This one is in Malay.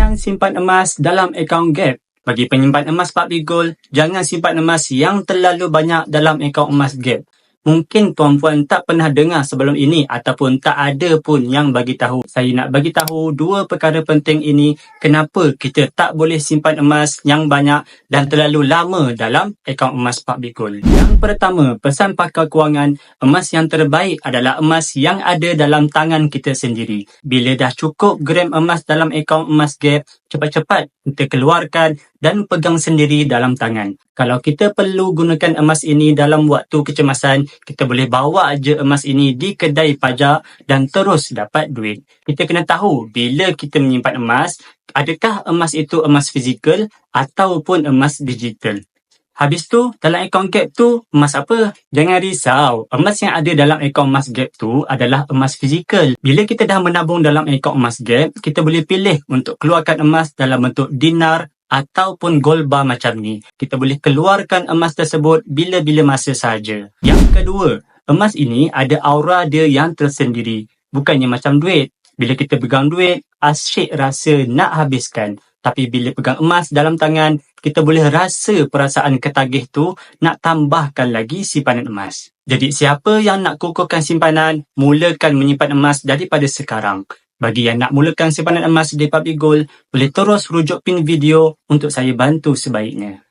Jangan simpan emas dalam akaun Gap. Bagi penyimpan emas Pak Bigol, jangan simpan emas yang terlalu banyak dalam akaun emas Gap. Mungkin tuan-puan tak pernah dengar sebelum ini ataupun tak ada pun yang bagi tahu. Saya nak bagi tahu dua perkara penting ini kenapa kita tak boleh simpan emas yang banyak dan terlalu lama dalam akaun emas Pak Bigol. Yang pertama, pesan pakar kewangan, emas yang terbaik adalah emas yang ada dalam tangan kita sendiri. Bila dah cukup gram emas dalam akaun emas Gap, cepat-cepat kita keluarkan dan pegang sendiri dalam tangan. Kalau kita perlu gunakan emas ini dalam waktu kecemasan, kita boleh bawa aja emas ini di kedai pajak dan terus dapat duit. Kita kena tahu bila kita menyimpan emas, adakah emas itu emas fizikal ataupun emas digital. Habis tu, dalam akaun Gap tu, emas apa? Jangan risau, emas yang ada dalam akaun emas Gap tu adalah emas fizikal. Bila kita dah menabung dalam akaun emas Gap, kita boleh pilih untuk keluarkan emas dalam bentuk dinar ataupun gold bar macam ni. Kita boleh keluarkan emas tersebut bila-bila masa saja. Yang kedua, emas ini ada aura dia yang tersendiri. Bukannya macam duit. Bila kita pegang duit, asyik rasa nak habiskan. Tapi bila pegang emas dalam tangan, kita boleh rasa perasaan ketagih tu nak tambahkan lagi simpanan emas. Jadi siapa yang nak kukuhkan simpanan, mulakan menyimpan emas daripada sekarang. Bagi yang nak mulakan simpanan emas di Pak Bigol, boleh terus rujuk pin video untuk saya bantu sebaiknya.